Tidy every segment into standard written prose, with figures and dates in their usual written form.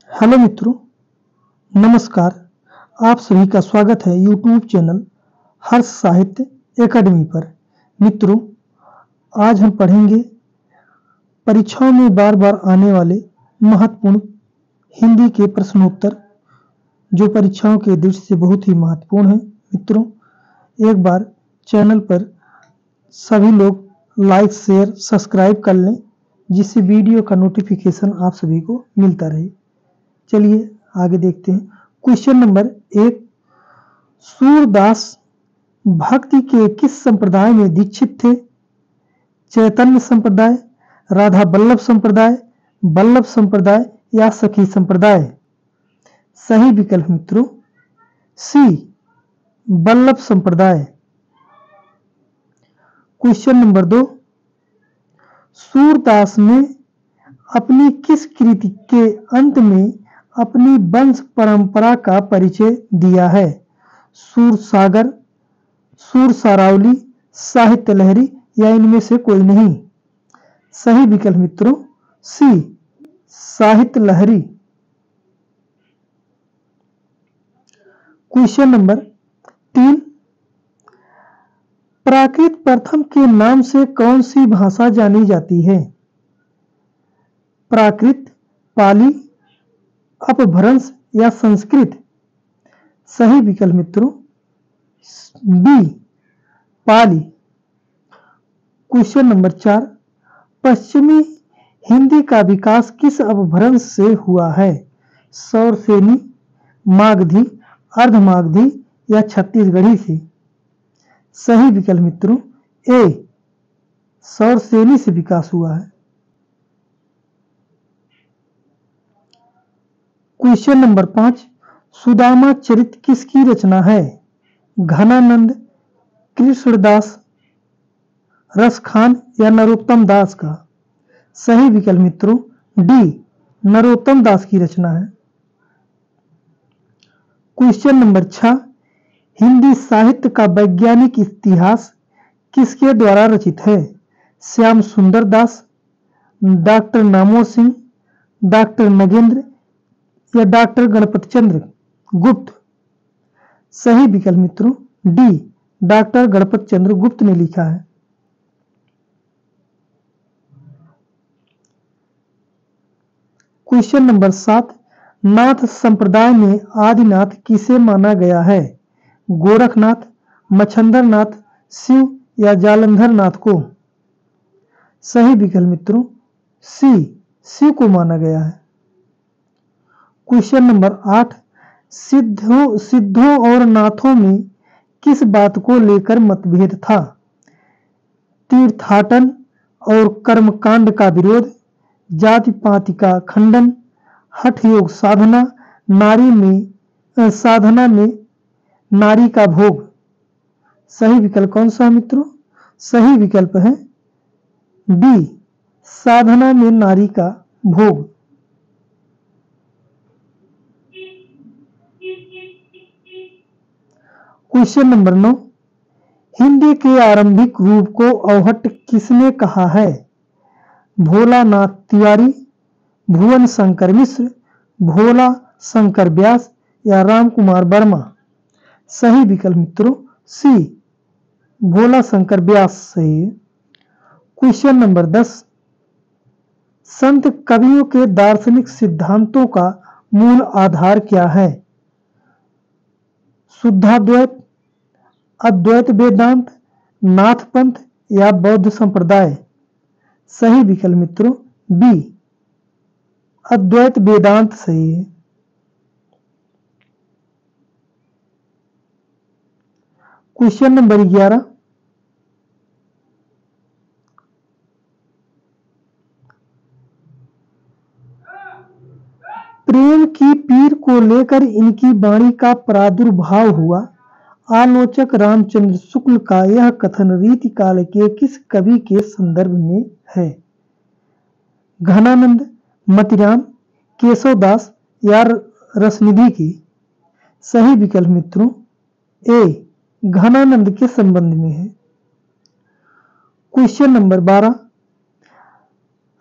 Hello मित्रों, नमस्कार। आप सभी का स्वागत है यूट्यूब चैनल हर्ष साहित्य एकेडमी पर। मित्रों, आज हम पढ़ेंगे परीक्षाओं में बार बार आने वाले महत्वपूर्ण हिंदी के प्रश्नोत्तर, जो परीक्षाओं के दृष्टि से बहुत ही महत्वपूर्ण है। मित्रों, एक बार चैनल पर सभी लोग लाइक, शेयर, सब्सक्राइब कर लें, जिससे वीडियो का नोटिफिकेशन आप सभी को मिलता रहे। चलिए आगे देखते हैं। क्वेश्चन नंबर 1, सूरदास भक्ति के किस संप्रदाय में दीक्षित थे? चैतन्य संप्रदाय, राधा वल्लभ संप्रदाय या सखी संप्रदाय? सही विकल्प मित्रों सी, वल्लभ संप्रदाय। क्वेश्चन नंबर 2, सूरदास ने अपनी किस कृति के अंत में अपनी वंश परंपरा का परिचय दिया है? सूर सागर, सूर सारावली, साहित्य लहरी या इनमें से कोई नहीं? सही विकल्प मित्रों सी, साहित्य लहरी। क्वेश्चन नंबर 3, प्राकृत प्रथम के नाम से कौन सी भाषा जानी जाती है? प्राकृत, पाली, अपभ्रंश या संस्कृत? सही विकल्प मित्रों बी, पाली। क्वेश्चन नंबर 4, पश्चिमी हिंदी का विकास किस अपभ्रंश से हुआ है? सौरसेनी, मागधी, अर्धमागधी या छत्तीसगढ़ी से? सही विकल्प मित्रों ए, सौरसेनी से विकास हुआ है। क्वेश्चन नंबर 5, सुदामा चरित किसकी रचना है? घनानंद, कृष्णदास, रसखान या नरोत्तम दास का? सही विकल्प मित्रों डी, नरोत्तम दास की रचना है। क्वेश्चन नंबर 6, हिंदी साहित्य का वैज्ञानिक इतिहास किसके द्वारा रचित है? श्याम सुंदर दास, डॉक्टर नामोर सिंह, डॉक्टर नगेंद्र या डॉक्टर गणपत चंद्र गुप्त? सही विकल्प मित्रों डी, डॉक्टर गणपत चंद्र गुप्त ने लिखा है। क्वेश्चन नंबर 7, नाथ संप्रदाय में आदिनाथ किसे माना गया है? गोरखनाथ, मच्छंदर नाथ, शिव या जालंधर नाथ को? सही विकल्प मित्रों सी, शिव को माना गया है। क्वेश्चन नंबर 8, सिद्धों और नाथों में किस बात को लेकर मतभेद था? तीर्थाटन और कर्मकांड का विरोध, जाति पाति का खंडन, हठ योग साधना, साधना में नारी का भोग? सही विकल्प कौन सा मित्रों? सही विकल्प है बी, साधना में नारी का भोग। क्वेश्चन नंबर 9, हिंदी के आरंभिक रूप को अवहट्ट किसने कहा है? भोलानाथ तिवारी, भुवन शंकर मिश्र, भोला शंकर व्यास या राम कुमार वर्मा? सही विकल्प मित्रों सी, भोला शंकर व्यास सही है। क्वेश्चन नंबर 10, संत कवियों के दार्शनिक सिद्धांतों का मूल आधार क्या है? शुद्धाद्वैत, अद्वैत वेदांत, नाथपंथ या बौद्ध संप्रदाय? सही विकल्प मित्रों बी, अद्वैत वेदांत सही है। क्वेश्चन नंबर 11, प्रेम की पीर को लेकर इनकी वाणी का प्रादुर्भाव हुआ। आलोचक रामचंद्र शुक्ल का यह कथन रीतिकाल के किस कवि के संदर्भ में है? घनानंद, मतिराम, केशवदास या रसनिधि की? सही विकल्प मित्रों ए, घनानंद के संबंध में है। क्वेश्चन नंबर 12,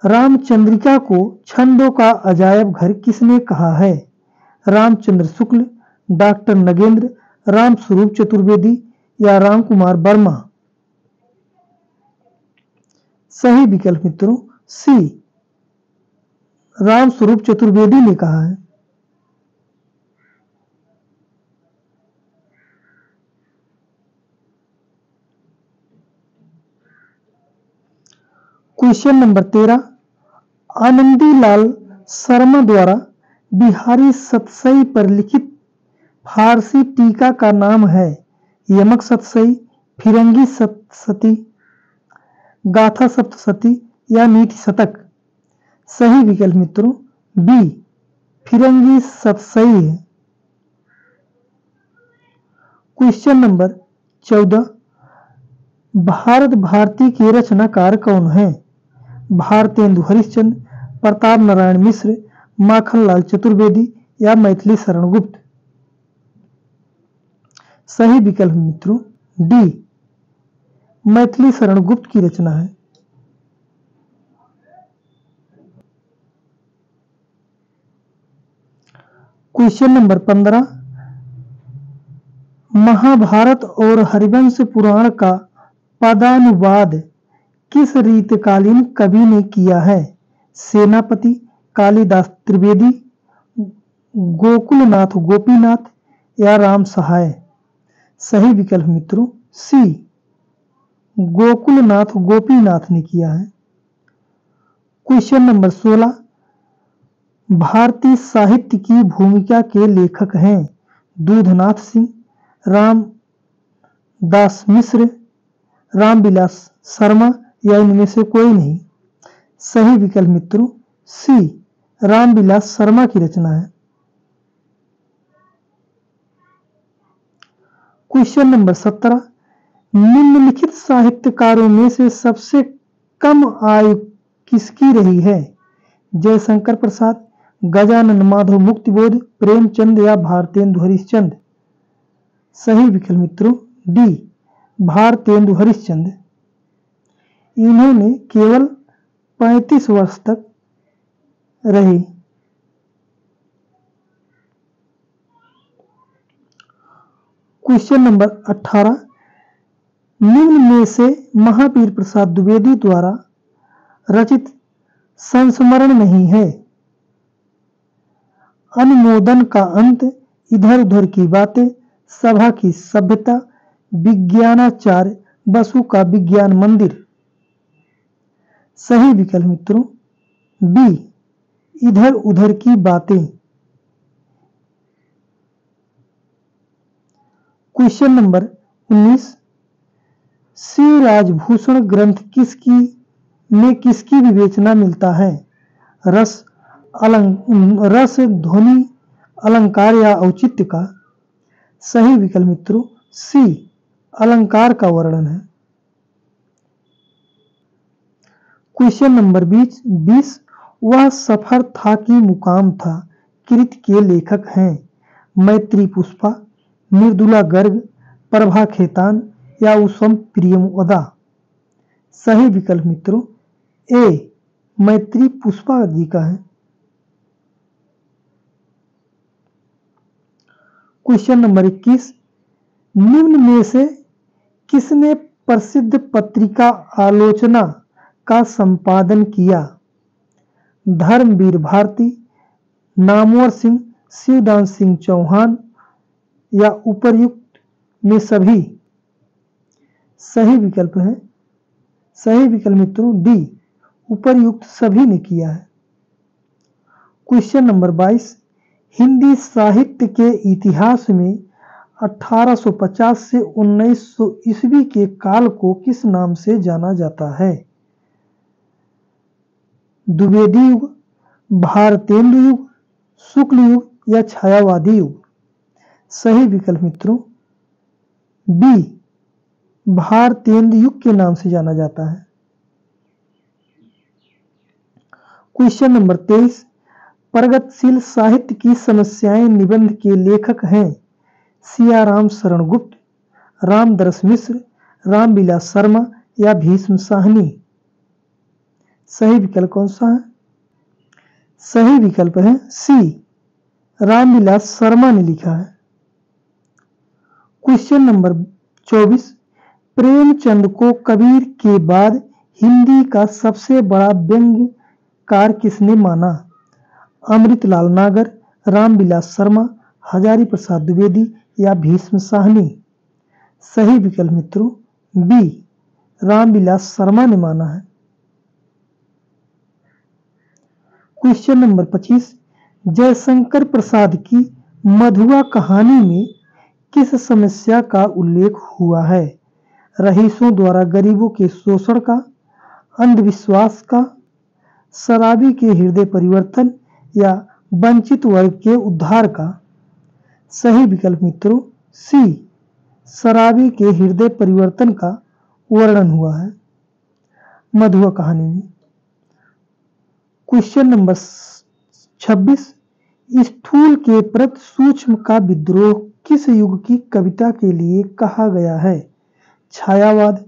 रामचंद्रिका को छंदों का अजायब घर किसने कहा है? रामचंद्र शुक्ल, डॉक्टर नगेंद्र, राम स्वरूप चतुर्वेदी या राम कुमार वर्मा? सही विकल्प मित्रों सी, राम स्वरूप चतुर्वेदी ने कहा है। क्वेश्चन नंबर 13, आनंदीलाल शर्मा द्वारा बिहारी सतसई पर लिखित फारसी टीका का नाम है? यमक सतसई, फिरंगी सती, गाथा सप्तशती या नीति शतक? सही विकल्प मित्रों बी, फिरंगी सतसई है। क्वेश्चन नंबर 14, भारत भारती के रचनाकार कौन है? भारतेंदु हरिश्चंद्र, प्रताप नारायण मिश्र, माखनलाल चतुर्वेदी या मैथिली शरण गुप्त? सही विकल्प मित्रों डी, मैथिली शरण गुप्त की रचना है। क्वेश्चन नंबर 15, महाभारत और हरिवंश पुराण का पदानुवाद किस रीतकालीन कवि ने किया है? सेनापति, कालिदास त्रिवेदी, गोकुलनाथ गोपीनाथ या राम सहाय? सही विकल्प मित्रों सी, गोकुलनाथ गोपीनाथ ने किया है। क्वेश्चन नंबर 16, भारतीय साहित्य की भूमिका के लेखक हैं? दूधनाथ सिंह, रामदास मिश्र, रामविलास शर्मा या इनमें से कोई नहीं? सही विकल्प मित्रों सी, रामविलास शर्मा की रचना है। क्वेश्चन नंबर 17, निम्नलिखित साहित्यकारों में से सबसे कम आयु किसकी रही है? जयशंकर प्रसाद, गजानन माधव मुक्तिबोध, प्रेमचंद या भारतेंदु हरिश्चंद्र? सही विकल्प मित्रों डी, भारतेंदु हरिश्चंद्र। इन्होंने केवल 35 वर्ष तक रहे। क्वेश्चन नंबर 18, निम्न में से महावीर प्रसाद द्विवेदी द्वारा रचित संस्मरण नहीं है? अनुमोदन का अंत, इधर उधर की बातें, सभा की सभ्यता, विज्ञानाचार्य बसु का विज्ञान मंदिर? सही विकल्प मित्रों बी, इधर उधर की बातें। क्वेश्चन नंबर 19, श्री राजभूषण ग्रंथ किसकी विवेचना मिलता है? रस, ध्वनि, अलंकार या औचित्य का? सही विकल्प मित्रों सी, अलंकार का वर्णन है। क्वेश्चन नंबर 20, वह सफर था कि मुकाम था कृति के लेखक हैं? मैत्री पुष्पा, मृदुला गर्ग, प्रभा खेतान या उसम प्रियमोदा? सही विकल्प मित्रों ए, मैत्री पुष्पा जी का है। क्वेश्चन नंबर 21, निम्न में से किसने प्रसिद्ध पत्रिका आलोचना का संपादन किया? धर्मवीर भारती, नामवर सिंह, शिवदान सिंह चौहान या उपर्युक्त में सभी? सही विकल्प है, सही विकल्प मित्रों डी, उपर्युक्त सभी ने किया है। क्वेश्चन नंबर 22, हिंदी साहित्य के इतिहास में 1850 से 1900 ईस्वी के काल को किस नाम से जाना जाता है? द्विवेदी युग, भारतेंदु युग, शुक्ल युग या छायावादी युग? सही विकल्प मित्रों बी, भारतेंदु युग के नाम से जाना जाता है। क्वेश्चन नंबर 23, प्रगतिशील साहित्य की समस्याएं निबंध के लेखक हैं? सियाराम शरण गुप्त, रामदरस मिश्र, रामविलास शर्मा या भीष्म साहनी? सही विकल्प कौन सा है? सही विकल्प है सी, रामविलास शर्मा ने लिखा है। क्वेश्चन नंबर 24, प्रेमचंद को कबीर के बाद हिंदी का सबसे बड़ा व्यंग्यकार किसने माना? अमृतलाल नागर, रामविलास शर्मा, हजारी प्रसाद द्विवेदी या भीष्म साहनी? सही विकल्प मित्रों बी, रामविलास शर्मा ने माना है। क्वेश्चन नंबर 25, जयशंकर प्रसाद की मधुआ कहानी में किस समस्या का उल्लेख हुआ है? रईसों द्वारा गरीबों के शोषण का, अंधविश्वास का, शराबी के हृदय परिवर्तन या वंचित वर्ग के उद्धार का? सही विकल्प मित्रों सी, शराबी के हृदय परिवर्तन का वर्णन हुआ है मधुआ कहानी में। क्वेश्चन नंबर 26, स्थूल के प्रति सूक्ष्म का विद्रोह किस युग की कविता के लिए कहा गया है? छायावाद,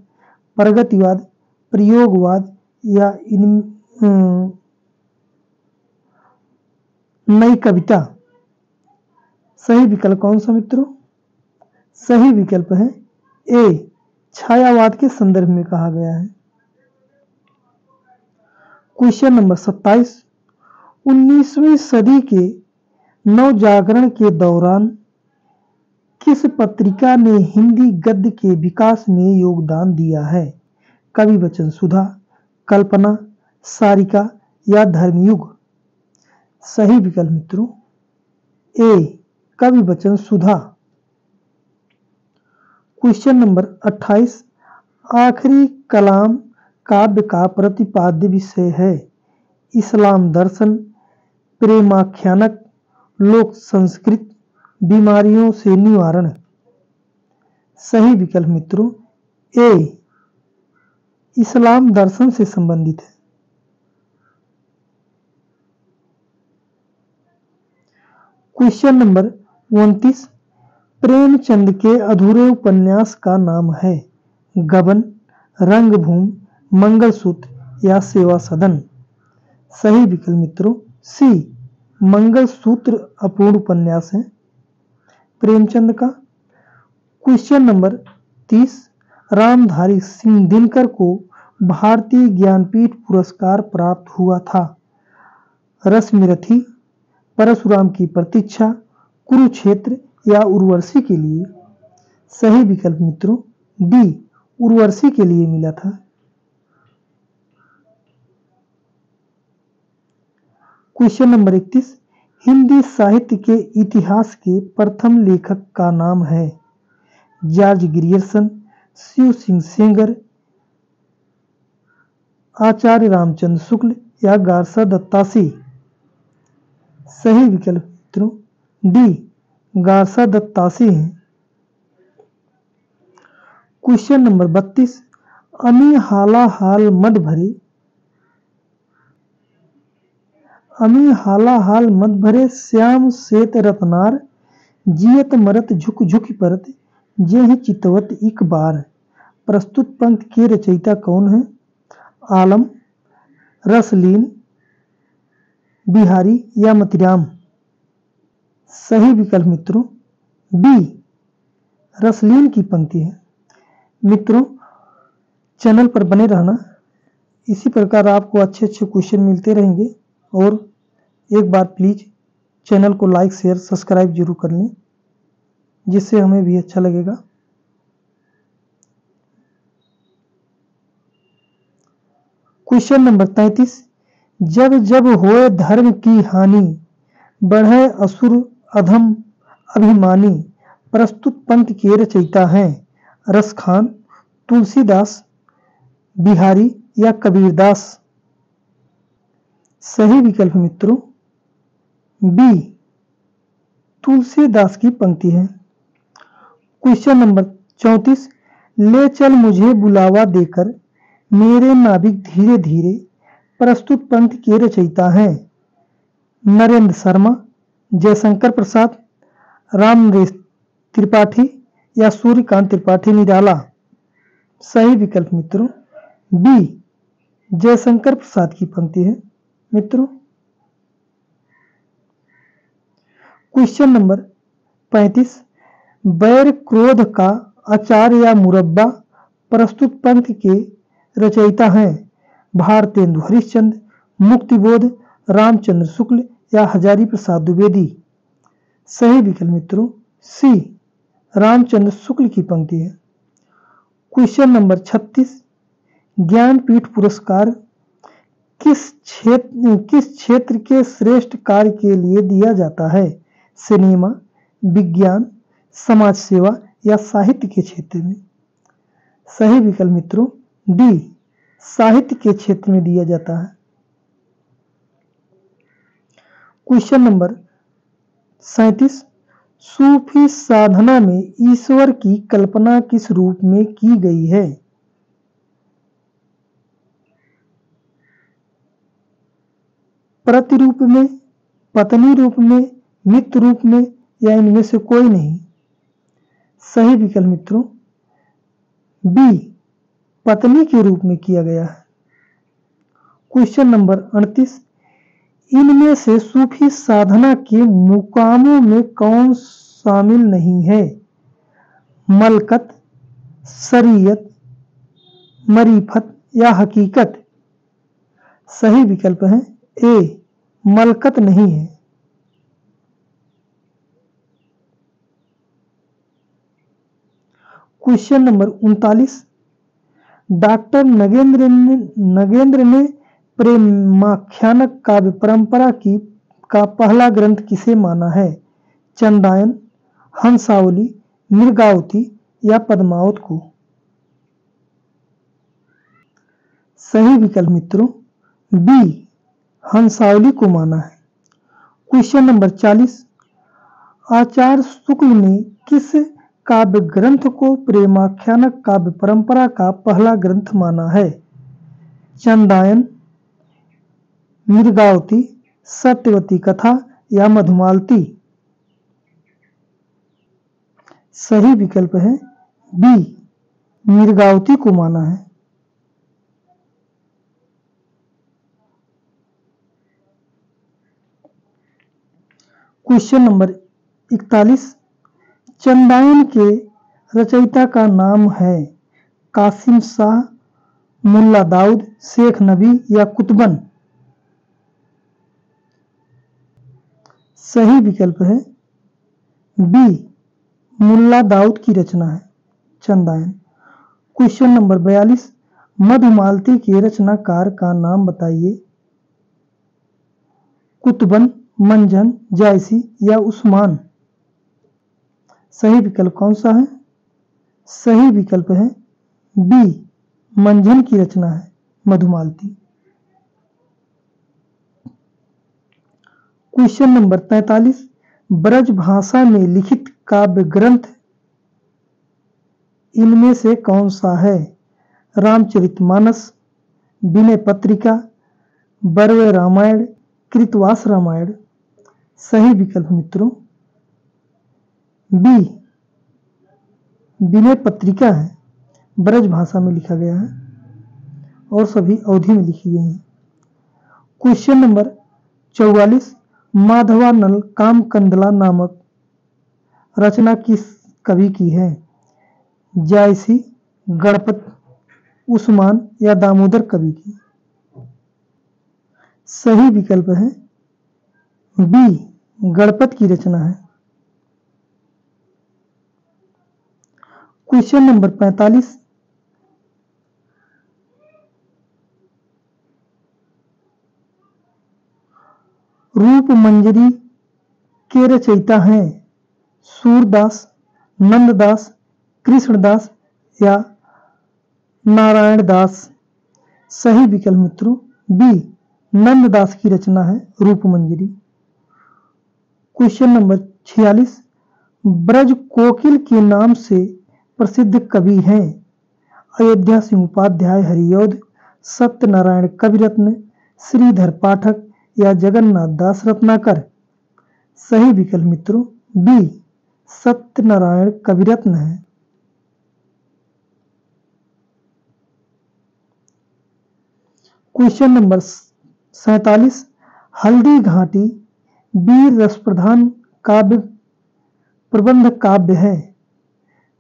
प्रगतिवाद, प्रयोगवाद या नई कविता? सही विकल्प कौन सा मित्रों? सही विकल्प है ए, छायावाद के संदर्भ में कहा गया है। क्वेश्चन नंबर 27, 19वीं सदी के नवजागरण के दौरान किस पत्रिका ने हिंदी गद्य के विकास में योगदान दिया है? कवि वचन सुधा, कल्पना, सारिका या धर्मयुग? सही विकल्प मित्रों ए, कवि वचन सुधा। क्वेश्चन नंबर 28, आखिरी कलाम काव्य का प्रतिपाद्य विषय है? इस्लाम दर्शन, प्रेमाख्यानक, लोक संस्कृत, बीमारियों से निवारण? सही विकल्प मित्रों ए, इस्लाम दर्शन से संबंधित है। क्वेश्चन नंबर 29, प्रेमचंद के अधूरे उपन्यास का नाम है? गबन, रंगभूमि, मंगलसूत्र या सेवा सदन? सही विकल्प मित्रों सी, मंगलसूत्र अपूर्ण उपन्यास है प्रेमचंद का। क्वेश्चन नंबर 30, रामधारी सिंह दिनकर को भारतीय ज्ञानपीठ पुरस्कार प्राप्त हुआ था? रश्मिरथी, परशुराम की प्रतीक्षा, कुरुक्षेत्र या उर्वशी के लिए? सही विकल्प मित्रों डी, उर्वशी के लिए मिला था। क्वेश्चन नंबर 31, हिंदी साहित्य के इतिहास के प्रथम लेखक का नाम है? जॉर्ज ग्रियर्सन, शिव सिंह सेंगर, आचार्य रामचंद्र शुक्ल या गारसा दत्तासी? सही विकल्प मित्रों डी, गारसा दत्तासी हैं। क्वेश्चन नंबर 32, अमी हाला हाल मद भरे, अमी हाला हाल मद भरे श्याम श्वेत रत्नार, जियत मरत झुक झुक परत, जेहि चितवत इक बार? प्रस्तुत पंक्ति के रचयिता कौन है? आलम, रसलीन, बिहारी या मतिराम? सही विकल्प मित्रों बी, रसलीन की पंक्ति है। मित्रों चैनल पर बने रहना, इसी प्रकार आपको अच्छे अच्छे क्वेश्चन मिलते रहेंगे और एक बार प्लीज चैनल को लाइक शेयर सब्सक्राइब जरूर कर लें, जिससे हमें भी अच्छा लगेगा। क्वेश्चन नंबर 33, जब जब होए धर्म की हानि, बढ़े असुर अधम अभिमानी? प्रस्तुत पंक्ति के रचयिता हैं? रसखान, तुलसीदास, बिहारी या कबीरदास? सही विकल्प मित्रों बी, तुलसीदास की पंक्ति है। क्वेश्चन नंबर 34, ले चल मुझे बुलावा देकर मेरे नाविक धीरे धीरे? प्रस्तुत पंक्ति के रचयिता हैं? नरेंद्र शर्मा, जयशंकर प्रसाद, रामनरेश त्रिपाठी या सूर्यकांत त्रिपाठी निराला? सही विकल्प मित्रों बी, जयशंकर प्रसाद की पंक्ति है मित्रों। क्वेश्चन नंबर 35, बैर क्रोध का अचार या मुरब्बा प्रस्तुत पंक्ति के रचयिता हैं भारतेंदु हरिश्चंद्र, मुक्तिबोध, रामचंद्र शुक्ल या हजारी प्रसाद द्विवेदी। सही विकल्प मित्रों सी, रामचंद्र शुक्ल की पंक्ति है। क्वेश्चन नंबर 36, ज्ञानपीठ पुरस्कार किस क्षेत्र के श्रेष्ठ कार्य के लिए दिया जाता है? सिनेमा, विज्ञान, समाज सेवा या साहित्य के क्षेत्र में? सही विकल्प मित्रों डी, साहित्य के क्षेत्र में दिया जाता है। क्वेश्चन नंबर 37, सूफी साधना में ईश्वर की कल्पना किस रूप में की गई है? प्रतिरूप में, पत्नी रूप में, मित्र रूप में या इनमें से कोई नहीं? सही विकल्प मित्रों बी, पत्नी के रूप में किया गया है। क्वेश्चन नंबर 38, इनमें से सूफी साधना के मुकामों में कौन शामिल नहीं है? मलकत, शरीयत, मरीफत या हकीकत? सही विकल्प है ए, मलकत नहीं है। क्वेश्चन नंबर 39, डॉक्टर नगेंद्र ने प्रेमाख्यान काव्य परंपरा का पहला ग्रंथ किसे माना है? चंदायन, हंसावली, मृगावती या पद्मावत को? सही विकल्प मित्रों बी, हंसावली को माना है। क्वेश्चन नंबर 40, आचार्य शुक्ल ने किस काव्य ग्रंथ को प्रेमाख्यान काव्य परंपरा का पहला ग्रंथ माना है? चंदायन, मृगावती, सत्यवती कथा या मधुमालती? सही विकल्प है बी, मृगावती को माना है। क्वेश्चन नंबर 41, चंदायन के रचयिता का नाम है कासिम शाह, मुल्ला दाऊद, शेख नबी या कुतुबन? सही विकल्प है बी, मुल्ला दाऊद की रचना है चंदायन। क्वेश्चन नंबर 42, मधुमालती के रचनाकार का नाम बताइए? कुतुबन, मंझन, जायसी या उस्मान? सही विकल्प कौन सा है? सही विकल्प है बी, मंझन की रचना है मधुमालती। क्वेश्चन नंबर 43, ब्रज भाषा में लिखित काव्य ग्रंथ इनमें से कौन सा है? रामचरितमानस, विनय पत्रिका, बरवे रामायण, कृतवास रामायण? सही विकल्प मित्रों बी, विनय पत्रिका है, ब्रज भाषा में लिखा गया है और सभी अवधि में लिखी गई है। क्वेश्चन नंबर 44, माधवानल कामकंदला नामक रचना किस कवि की है? जायसी, गणपत, उस्मान या दामोदर कवि की? सही विकल्प है बी, गणपत की रचना है। क्वेश्चन नंबर 45, रूप मंजरी के रचयिता हैं सूरदास, नंददास, कृष्णदास या नारायण दास? सही विकल्प मित्रों बी, नंददास की रचना है रूप मंजरी। क्वेश्चन नंबर 46, ब्रज कोकिल के नाम से प्रसिद्ध कवि हैं अयोध्या सिंह उपाध्याय हरिऔध, सत्यनारायण कविरत्न, श्रीधर पाठक या जगन्नाथ दास रत्नाकर? सही विकल्प मित्रों बी, सत्यनारायण कविरत्न है। क्वेश्चन नंबर 47, हल्दी घाटी वीर रस प्रधान काव्य प्रबंध काव्य है।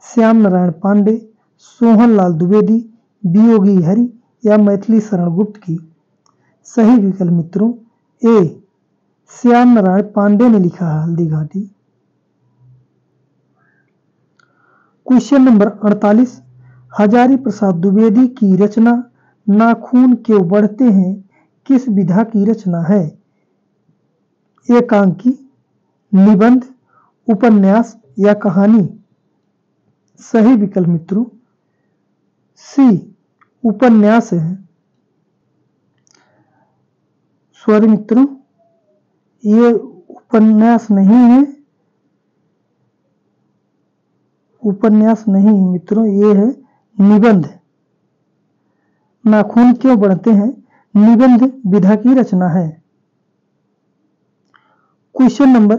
श्याम नारायण पांडे, सोहनलाल द्विवेदी, वियोगी हरि या मैथिली शरण गुप्त की। सही विकल्प मित्रों ए, श्याम नारायण पांडे ने लिखा है हल्दी घाटी। क्वेश्चन नंबर 48, हजारी प्रसाद द्विवेदी की रचना नाखून क्यों बढ़ते हैं किस विधा की रचना है? एकांकी, निबंध, उपन्यास या कहानी। सही विकल्प मित्रों सी, उपन्यास है। सॉरी मित्रों, ये उपन्यास नहीं है, उपन्यास नहीं है मित्रों, ये है निबंध। नाखून क्यों बढ़ते हैं निबंध विधा की रचना है। क्वेश्चन नंबर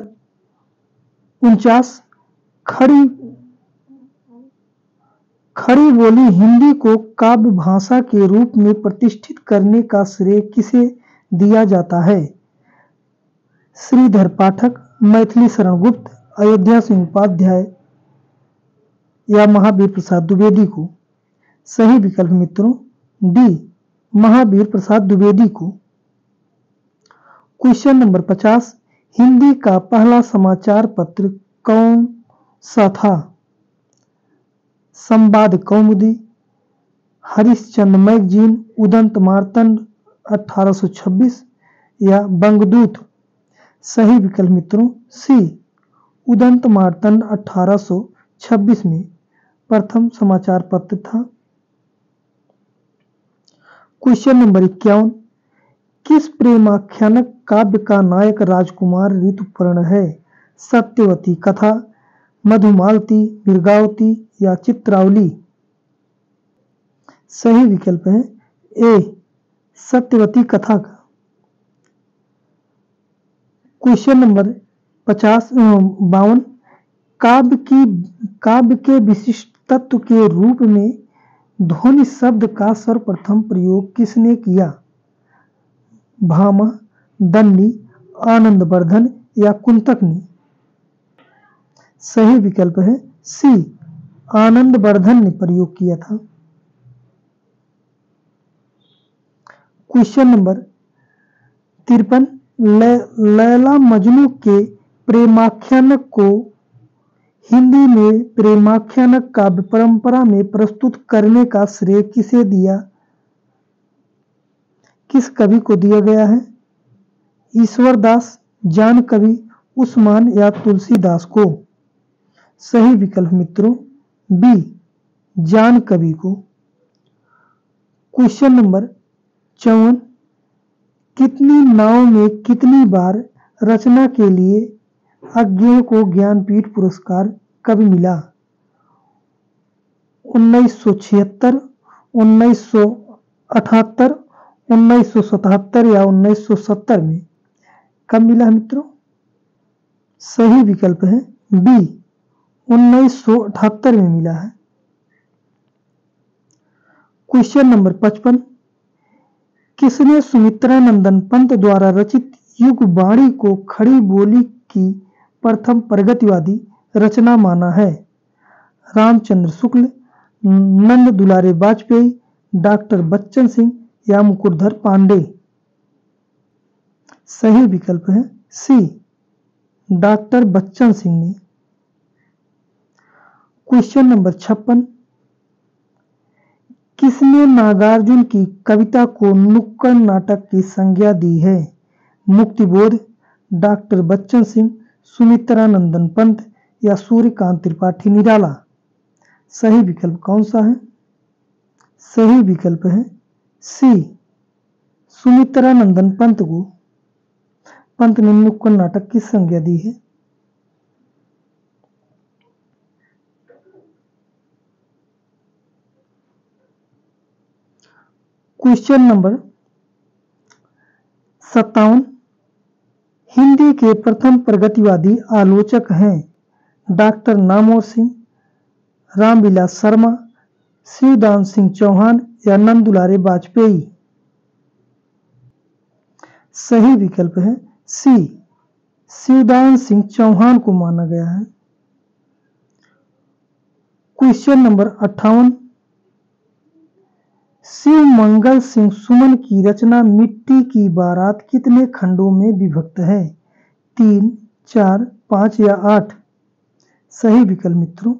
49, खड़ी बोली हिंदी को काव्य भाषा के रूप में प्रतिष्ठित करने का श्रेय किसे दिया जाता है? श्रीधर पाठक, मैथिली शरण गुप्त, अयोध्या सिंह उपाध्याय या महावीर प्रसाद द्विवेदी को। सही विकल्प मित्रों डी, महावीर प्रसाद द्विवेदी को। क्वेश्चन नंबर 50, हिंदी का पहला समाचार पत्र कौन सा था? संवाद कौमुदी, हरिश्चंद्र मैगजीन, उदंत मार्तंड 1826 या बंगदूत। सही विकल्प मित्रों सी, उदंत मार्तंड 1826 में प्रथम समाचार पत्र था। क्वेश्चन नंबर 51, किस प्रेमाख्यानक काव्य का नायक राजकुमार ऋतुपर्ण है? सत्यवती कथा, मधुमालती, मृगावती या चित्रावली। सही विकल्प है ए, सत्यवती कथा का। क्वेश्चन नंबर 52, काव्य के विशिष्ट तत्व के रूप में ध्वनि शब्द का सर्वप्रथम प्रयोग किसने किया? भामा, दन्नी, आनंदवर्धन या कुंतकनी। सही विकल्प है सी, आनंदवर्धन ने प्रयोग किया था। क्वेश्चन नंबर 53, लैला मजनू के प्रेमाख्यानक को हिंदी में प्रेमाख्यानक काव्य परंपरा में प्रस्तुत करने का श्रेय किसे दिया? किस कवि को दिया गया है? ईश्वरदास, जान कवि, उस्मान या तुलसीदास को। सही विकल्प मित्रों बी, जान कवि को। क्वेश्चन नंबर 54, कितनी नाव में कितनी बार रचना के लिए अज्ञेय को ज्ञानपीठ पुरस्कार कब मिला? 1976, 1978, 1977 या 1970 में। कब मिला मित्रों? सही विकल्प है बी, 1978 में मिला है। क्वेश्चन नंबर 55, किसने सुमित्रानंदन पंत द्वारा रचित युगवाणी को खड़ी बोली की प्रथम प्रगतिवादी रचना माना है? रामचंद्र शुक्ल, नंद दुलारे वाजपेयी, डॉक्टर बच्चन सिंह या मुकुरधर पांडे। सही विकल्प है सी, डॉक्टर बच्चन सिंह ने। क्वेश्चन नंबर 56, किसने नागार्जुन की कविता को नुक्कड़ नाटक की संज्ञा दी है? मुक्तिबोध, डॉक्टर बच्चन सिंह, सुमित्रानंदन पंत या सूर्यकांत त्रिपाठी निराला। सही विकल्प कौन सा है? सही विकल्प है सी, सुमित्रानंदन पंत को पंत ने नुक्कड़ नाटक की संज्ञा दी है। क्वेश्चन नंबर 57, हिंदी के प्रथम प्रगतिवादी आलोचक हैं? डॉक्टर नामवर सिंह, रामविलास शर्मा, शिवदान सिंह चौहान या नंद दुलारे वाजपेयी। सही विकल्प है सी, शिवदान सिंह चौहान को माना गया है। क्वेश्चन नंबर 58, शिव मंगल सिंह सुमन की रचना मिट्टी की बारात कितने खंडों में विभक्त है? 3, 4, 5 या 8? सही विकल्प मित्रों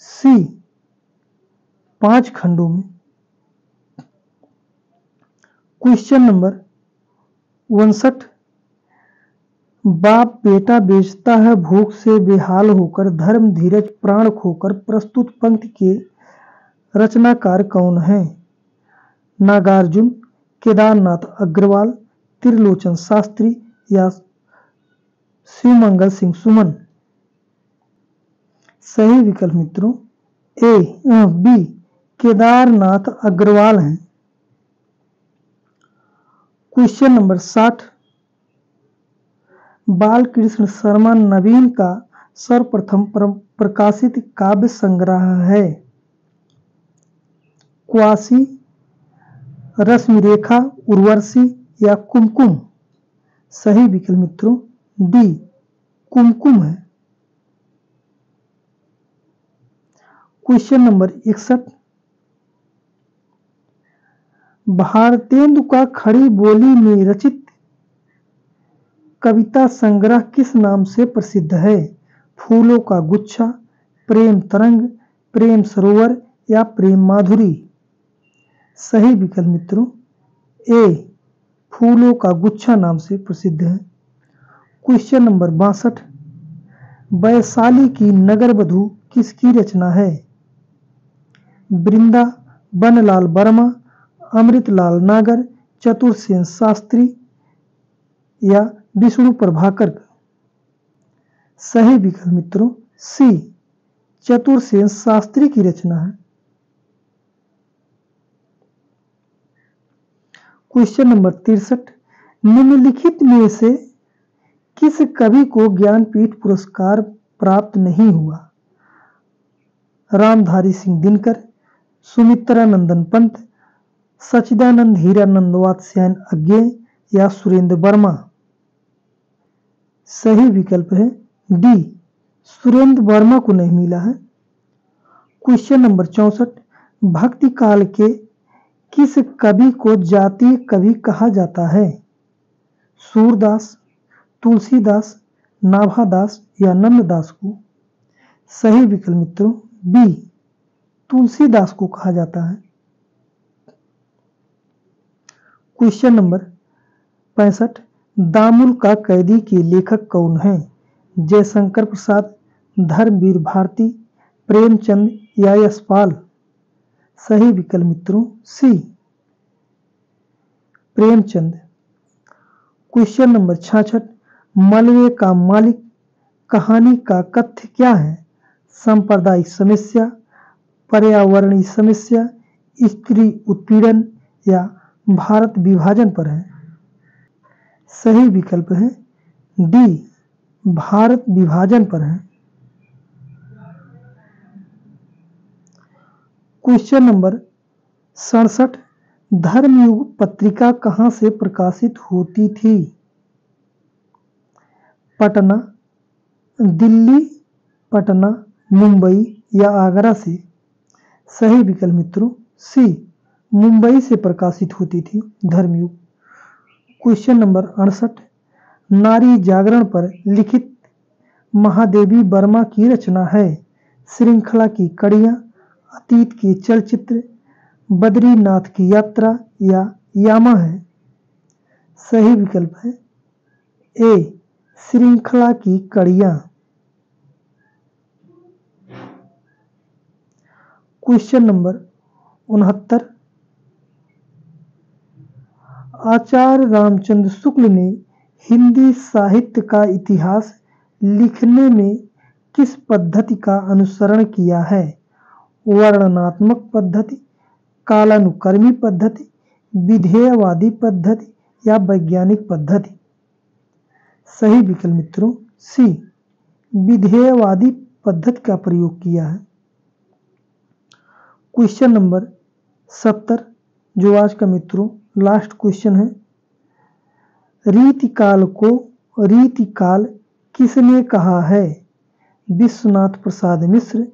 सी, 5 खंडों में। क्वेश्चन नंबर 59, बाप बेटा बेचता है भूख से बेहाल होकर, धर्म धीरज प्राण खोकर, प्रस्तुत पंक्ति के रचनाकार कौन है? नागार्जुन, केदारनाथ अग्रवाल, त्रिलोचन शास्त्री या शिवमंगल सिंह सुमन? सही विकल्प मित्रों बी, केदारनाथ अग्रवाल हैं। क्वेश्चन नंबर 60, बालकृष्ण शर्मा नवीन का सर्वप्रथम प्रकाशित काव्य संग्रह है? क्वासी, रश्मिरेखा, उर्वशी या कुमकुम? सही विकल्प मित्रों डी, कुमकुम है। क्वेश्चन नंबर 61, भारतेंदु का खड़ी बोली में रचित कविता संग्रह किस नाम से प्रसिद्ध है? फूलों का गुच्छा, प्रेम तरंग, प्रेम सरोवर या प्रेम माधुरी? सही विकल्प मित्रों ए, फूलों का गुच्छा नाम से प्रसिद्ध है। क्वेश्चन नंबर 62, वैशाली की नगरवधू किसकी रचना है? वृंदा, बनलाल वर्मा, अमृतलाल नागर, चतुरसेन शास्त्री या विष्णु प्रभाकर? सही विकल्प मित्रों सी, चतुरसेन शास्त्री की रचना है। क्वेश्चन नंबर 63, निम्नलिखित में से किस कवि को ज्ञानपीठ पुरस्कार प्राप्त नहीं हुआ? रामधारी सिंह दिनकर, सुमित्रा नंदन पंत, सच्चिदानंद हीरानंद वात्स्यायन अज्ञेय या सुरेंद्र वर्मा? सही विकल्प है डी, सुरेंद्र वर्मा को नहीं मिला है। क्वेश्चन नंबर 64, भक्ति काल के किस कवि को जातीय कवि कहा जाता है? सूरदास, तुलसीदास, नाभादास या नंददास को? सही विकल्प मित्रों बी, तुलसीदास को कहा जाता है। क्वेश्चन नंबर 65, दामुल का कैदी के लेखक कौन है? जयशंकर प्रसाद, धर्मवीर भारती, प्रेमचंद या यशपाल? सही विकल्प मित्रों सी, प्रेमचंद। क्वेश्चन नंबर 66, मलबे का मालिक कहानी का कथ्य क्या है? सांप्रदायिक समस्या, पर्यावरणीय समस्या, स्त्री उत्पीड़न या भारत विभाजन पर है? सही विकल्प है डी, भारत विभाजन पर है। क्वेश्चन नंबर 67, धर्मयुग पत्रिका कहां से प्रकाशित होती थी? पटना, दिल्ली, पटना, मुंबई या आगरा से? सही विकल्प मित्रों सी, मुंबई से प्रकाशित होती थी धर्मयुग। क्वेश्चन नंबर 68, नारी जागरण पर लिखित महादेवी वर्मा की रचना है? श्रृंखला की कड़ियां, अतीत के चलचित्र, बद्रीनाथ की यात्रा या यामा है? सही विकल्प है ए, श्रृंखला की कड़ियां। क्वेश्चन नंबर 69, आचार्य रामचंद्र शुक्ल ने हिंदी साहित्य का इतिहास लिखने में किस पद्धति का अनुसरण किया है? वर्णनात्मक पद्धति, कालानुक्रमी पद्धति, विधेयवादी पद्धति या वैज्ञानिक पद्धति? सही विकल्प मित्रों सी, विधेयवादी पद्धति का प्रयोग किया है। क्वेश्चन नंबर 70, जो आज का मित्रों लास्ट क्वेश्चन है, रीतिकाल को रीतिकाल किसने कहा है? विश्वनाथ प्रसाद मिश्र,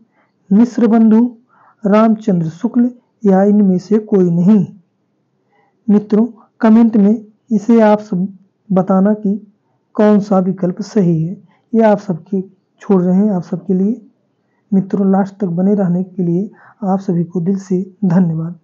मिश्र बंधु, रामचंद्र शुक्ल या इनमें से कोई नहीं। मित्रों, कमेंट में इसे आप सब बताना कि कौन सा विकल्प सही है। ये आप सबके छोड़ रहे हैं, आप सबके लिए। मित्रों, लास्ट तक बने रहने के लिए आप सभी को दिल से धन्यवाद।